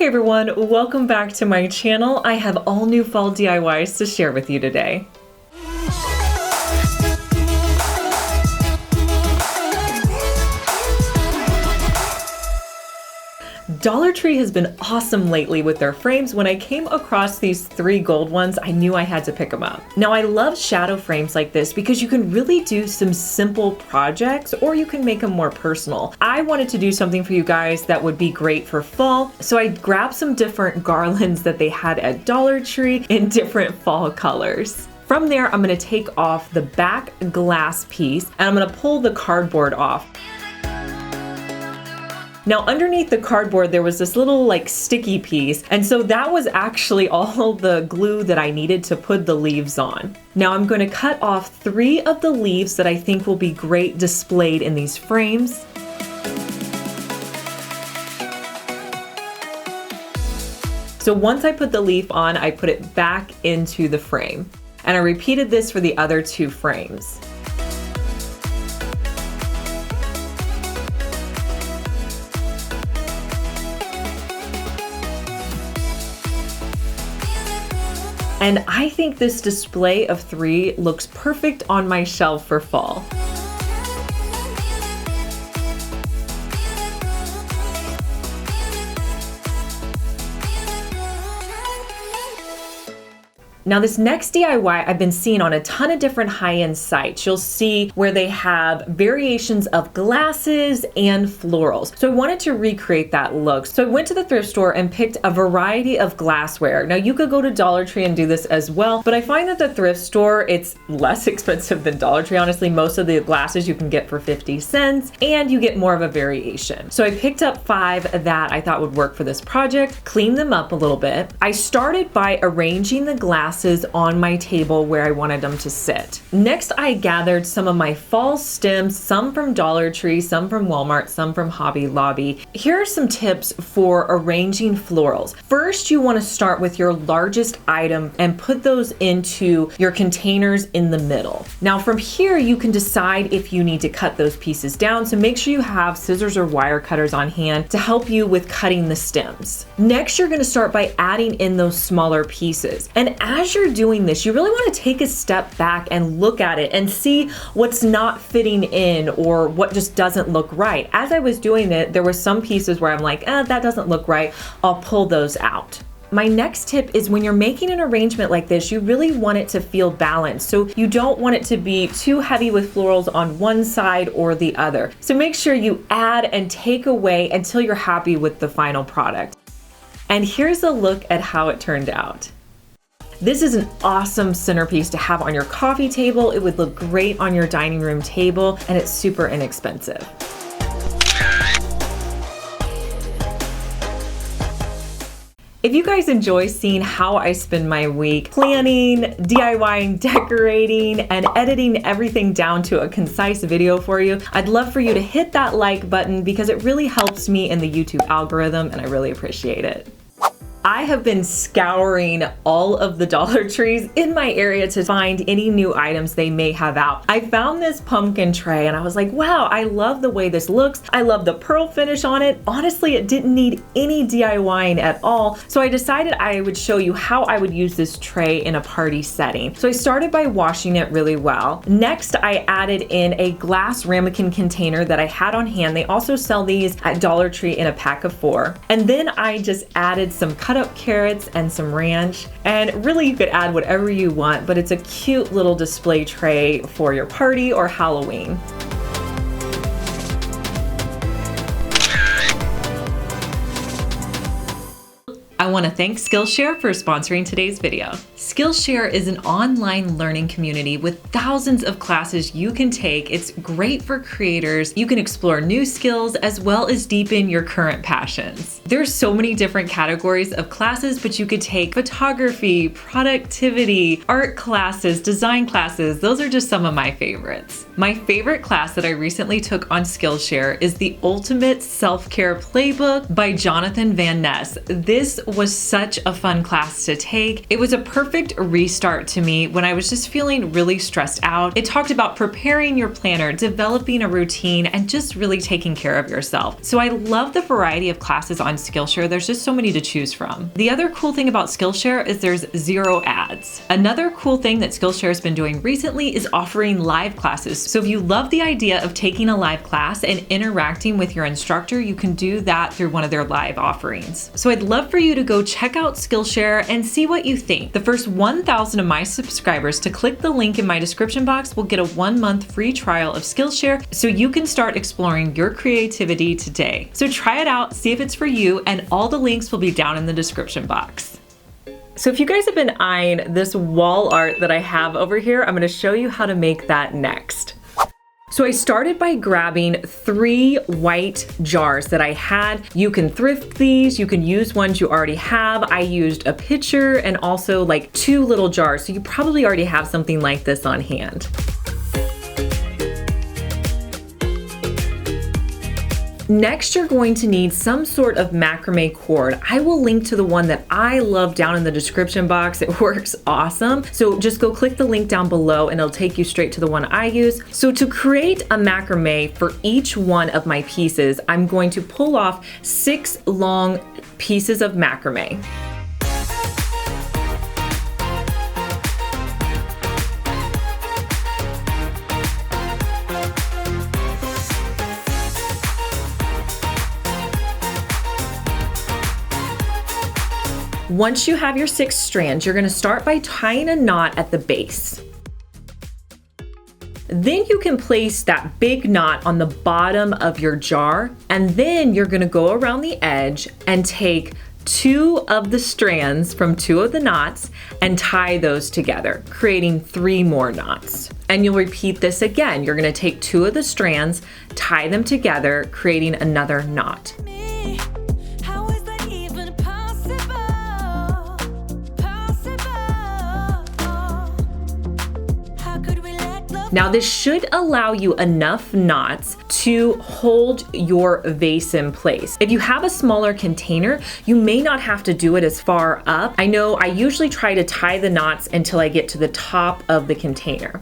Hey everyone, welcome back to my channel. I have all new fall DIYs to share with you today. Dollar Tree has been awesome lately with their frames. When I came across these 3 gold ones, I knew I had to pick them up. Now I love shadow frames like this because you can really do some simple projects or you can make them more personal. I wanted to do something for you guys that would be great for fall, so I grabbed some different garlands that they had at Dollar Tree in different fall colors. From there, I'm gonna take off the back glass piece and I'm gonna pull the cardboard off. Now underneath the cardboard there was this little like sticky piece, and so that was actually all the glue that I needed to put the leaves on. Now I'm going to cut off 3 of the leaves that I think will be great displayed in these frames. So once I put the leaf on, I put it back into the frame. And I repeated this for the other 2 frames. And I think this display of 3 looks perfect on my shelf for fall. Now this next DIY I've been seeing on a ton of different high-end sites. You'll see where they have variations of glasses and florals. So I wanted to recreate that look. So I went to the thrift store and picked a variety of glassware. Now you could go to Dollar Tree and do this as well, but I find that the thrift store, it's less expensive than Dollar Tree. Honestly, most of the glasses you can get for 50 cents and you get more of a variation. So I picked up 5 that I thought would work for this project, cleaned them up a little bit. I started by arranging the glasses on my table where I wanted them to sit. Next, I gathered some of my fall stems, some from Dollar Tree, some from Walmart, some from Hobby Lobby. Here are some tips for arranging florals. First, you want to start with your largest item and put those into your containers in the middle. Now from here, you can decide if you need to cut those pieces down, so make sure you have scissors or wire cutters on hand to help you with cutting the stems. Next, you're going to start by adding in those smaller pieces. And as you're doing this, you really want to take a step back and look at it and see what's not fitting in or what just doesn't look right. As I was doing it, there were some pieces where I'm like, that doesn't look right. I'll pull those out. My next tip is when you're making an arrangement like this, you really want it to feel balanced. So you don't want it to be too heavy with florals on one side or the other. So make sure you add and take away until you're happy with the final product. And here's a look at how it turned out. This is an awesome centerpiece to have on your coffee table. It would look great on your dining room table, and it's super inexpensive. If you guys enjoy seeing how I spend my week planning, DIYing, decorating, and editing everything down to a concise video for you, I'd love for you to hit that like button because it really helps me in the YouTube algorithm and I really appreciate it. I have been scouring all of the Dollar Trees in my area to find any new items they may have out. I found this pumpkin tray and I was like, wow, I love the way this looks. I love the pearl finish on it. Honestly, it didn't need any DIYing at all. So I decided I would show you how I would use this tray in a party setting. So I started by washing it really well. Next, I added in a glass ramekin container that I had on hand. They also sell these at Dollar Tree in a pack of 4. And then I just added some cut up carrots and some ranch, and really you could add whatever you want, but it's a cute little display tray for your party or Halloween. I want to thank Skillshare for sponsoring today's video. Skillshare is an online learning community with thousands of classes you can take. It's great for creators. You can explore new skills as well as deepen your current passions. There's so many different categories of classes, but you could take photography, productivity, art classes, design classes. Those are just some of my favorites. My favorite class that I recently took on Skillshare is the Ultimate Self-Care Playbook by Jonathan Van Ness. This was such a fun class to take. It was a perfect restart to me when I was just feeling really stressed out. It talked about preparing your planner, developing a routine, and just really taking care of yourself. So I love the variety of classes on Skillshare. There's just so many to choose from. The other cool thing about Skillshare is there's 0 ads. Another cool thing that Skillshare has been doing recently is offering live classes. So if you love the idea of taking a live class and interacting with your instructor, you can do that through one of their live offerings. So I'd love for you to go check out Skillshare and see what you think. The first 1,000 of my subscribers to click the link in my description box will get a 1-month free trial of Skillshare so you can start exploring your creativity today. So try it out, see if it's for you, and all the links will be down in the description box. So if you guys have been eyeing this wall art that I have over here, I'm going to show you how to make that next. So I started by grabbing 3 white jars that I had. You can thrift these, you can use ones you already have. I used a pitcher and also like 2 little jars, so you probably already have something like this on hand. Next, you're going to need some sort of macrame cord. I will link to the one that I love down in the description box. It works awesome. So just go click the link down below and it'll take you straight to the one I use. So to create a macrame for each one of my pieces, I'm going to pull off 6 long pieces of macrame. Once you have your 6 strands, you're going to start by tying a knot at the base. Then you can place that big knot on the bottom of your jar, and then you're going to go around the edge and take 2 of the strands from 2 of the knots and tie those together, creating 3 more knots. And you'll repeat this again. You're going to take 2 of the strands, tie them together, creating another knot. Now this should allow you enough knots to hold your vase in place. If you have a smaller container, you may not have to do it as far up. I know I usually try to tie the knots until I get to the top of the container.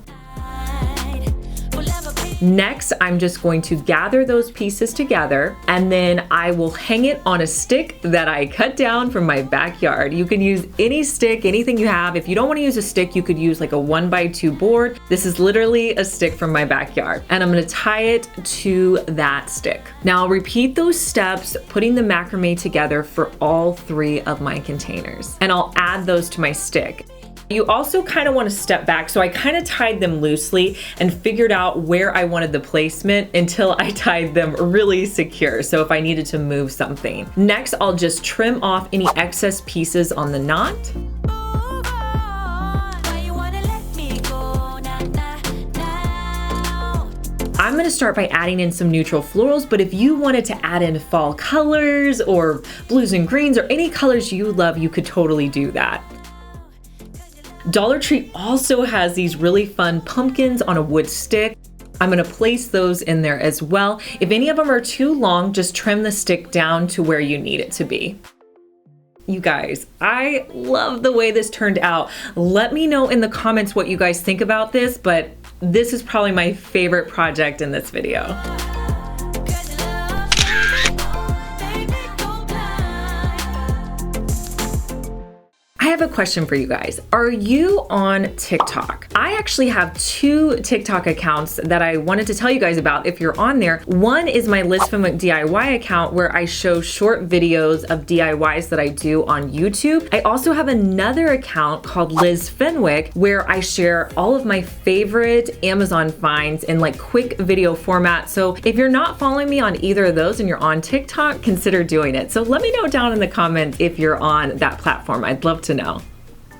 Next, I'm just going to gather those pieces together and then I will hang it on a stick that I cut down from my backyard. You can use any stick, anything you have. If you don't want to use a stick, you could use like a 1x2 board. This is literally a stick from my backyard and I'm going to tie it to that stick. Now I'll repeat those steps, putting the macrame together for all 3 of my containers, and I'll add those to my stick. You also kind of want to step back, so I kind of tied them loosely and figured out where I wanted the placement until I tied them really secure, so if I needed to move something. Next, I'll just trim off any excess pieces on the knot. I'm going to start by adding in some neutral florals, but if you wanted to add in fall colors or blues and greens or any colors you love, you could totally do that. Dollar Tree also has these really fun pumpkins on a wood stick. I'm going to place those in there as well. If any of them are too long, just trim the stick down to where you need it to be. You guys, I love the way this turned out. Let me know in the comments what you guys think about this, but this is probably my favorite project in this video. I have a question for you guys. Are you on TikTok? I actually have 2 TikTok accounts that I wanted to tell you guys about if you're on there. One is my Liz Fenwick DIY account where I show short videos of DIYs that I do on YouTube. I also have another account called Liz Fenwick where I share all of my favorite Amazon finds in like quick video format. So if you're not following me on either of those and you're on TikTok, consider doing it. So let me know down in the comments if you're on that platform. I'd love to know.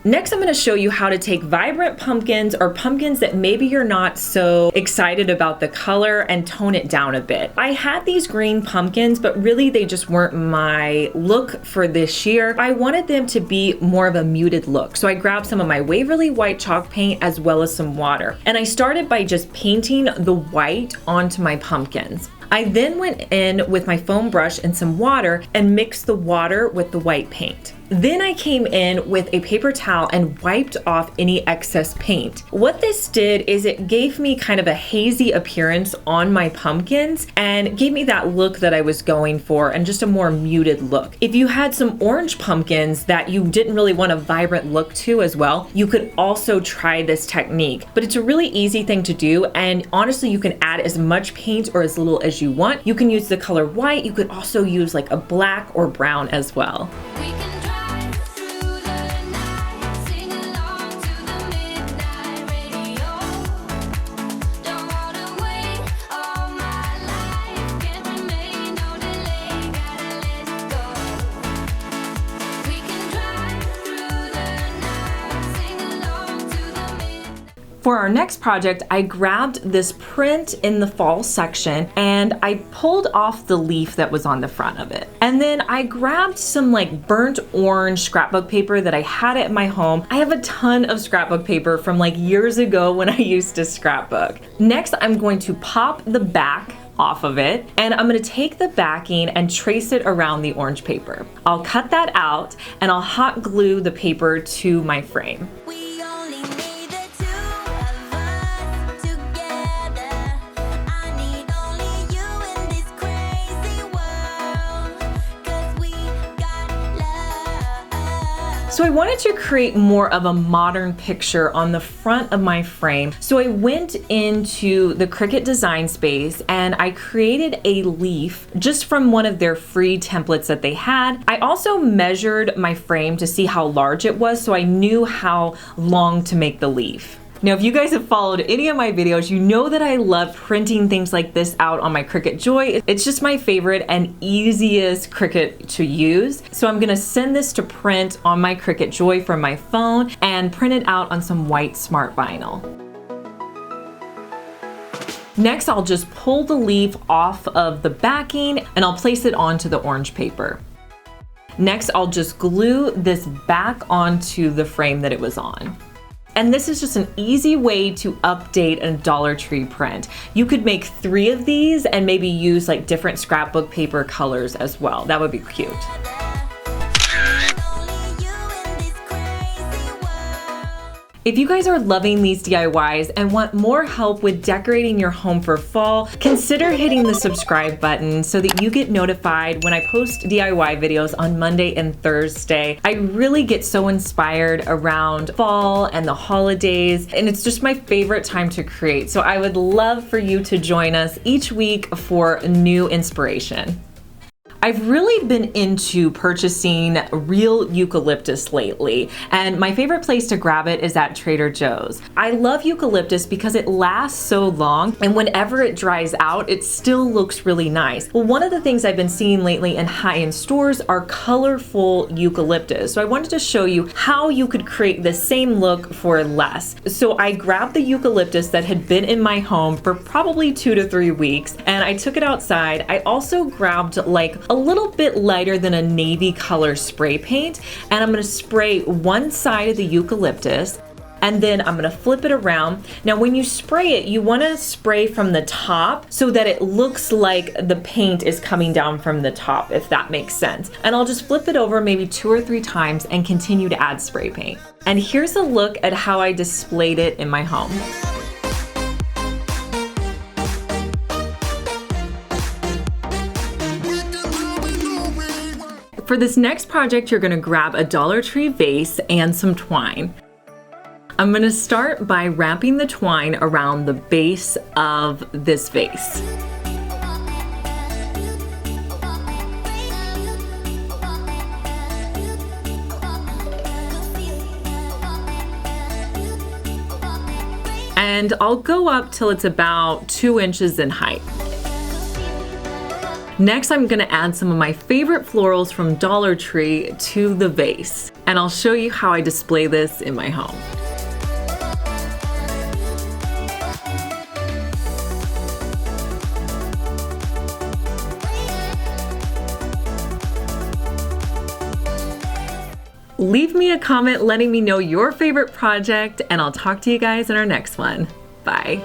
Next, I'm going to show you how to take vibrant pumpkins or pumpkins that maybe you're not so excited about the color and tone it down a bit. I had these green pumpkins, but really they just weren't my look for this year. I wanted them to be more of a muted look. So I grabbed some of my Waverly white chalk paint as well as some water. And I started by just painting the white onto my pumpkins. I then went in with my foam brush and some water and mixed the water with the white paint. Then I came in with a paper towel and wiped off any excess paint. What this did is it gave me kind of a hazy appearance on my pumpkins and gave me that look that I was going for and just a more muted look. If you had some orange pumpkins that you didn't really want a vibrant look to as well, you could also try this technique. But it's a really easy thing to do, and honestly you can add as much paint or as little as you want. You can use the color white, you could also use like a black or brown as well. For our next project, I grabbed this print in the fall section and I pulled off the leaf that was on the front of it. And then I grabbed some like burnt orange scrapbook paper that I had at my home. I have a ton of scrapbook paper from like years ago when I used to scrapbook. Next, I'm going to pop the back off of it, and I'm gonna take the backing and trace it around the orange paper. I'll cut that out and I'll hot glue the paper to my frame. So I wanted to create more of a modern picture on the front of my frame. So I went into the Cricut design space and I created a leaf just from one of their free templates that they had. I also measured my frame to see how large it was so I knew how long to make the leaf. Now, if you guys have followed any of my videos, you know that I love printing things like this out on my Cricut Joy. It's just my favorite and easiest Cricut to use. So I'm gonna send this to print on my Cricut Joy from my phone and print it out on some white smart vinyl. Next, I'll just pull the leaf off of the backing and I'll place it onto the orange paper. Next, I'll just glue this back onto the frame that it was on. And this is just an easy way to update a Dollar Tree print. You could make 3 of these and maybe use like different scrapbook paper colors as well. That would be cute. If you guys are loving these DIYs and want more help with decorating your home for fall, consider hitting the subscribe button so that you get notified when I post DIY videos on Monday and Thursday. I really get so inspired around fall and the holidays, and it's just my favorite time to create. So I would love for you to join us each week for new inspiration. I've really been into purchasing real eucalyptus lately, and my favorite place to grab it is at Trader Joe's. I love eucalyptus because it lasts so long, and whenever it dries out, it still looks really nice. Well, one of the things I've been seeing lately in high-end stores are colorful eucalyptus. So I wanted to show you how you could create the same look for less. So I grabbed the eucalyptus that had been in my home for probably 2 to 3 weeks, and I took it outside. I also grabbed like a little bit lighter than a navy color spray paint, and I'm gonna spray one side of the eucalyptus, and then I'm gonna flip it around. Now when you spray it, you wanna spray from the top so that it looks like the paint is coming down from the top, if that makes sense. And I'll just flip it over maybe 2 or 3 times and continue to add spray paint. And here's a look at how I displayed it in my home. For this next project, you're gonna grab a Dollar Tree vase and some twine. I'm gonna start by wrapping the twine around the base of this vase. And I'll go up till it's about 2 inches in height. Next, I'm gonna add some of my favorite florals from Dollar Tree to the vase, and I'll show you how I display this in my home. Leave me a comment letting me know your favorite project, and I'll talk to you guys in our next one. Bye.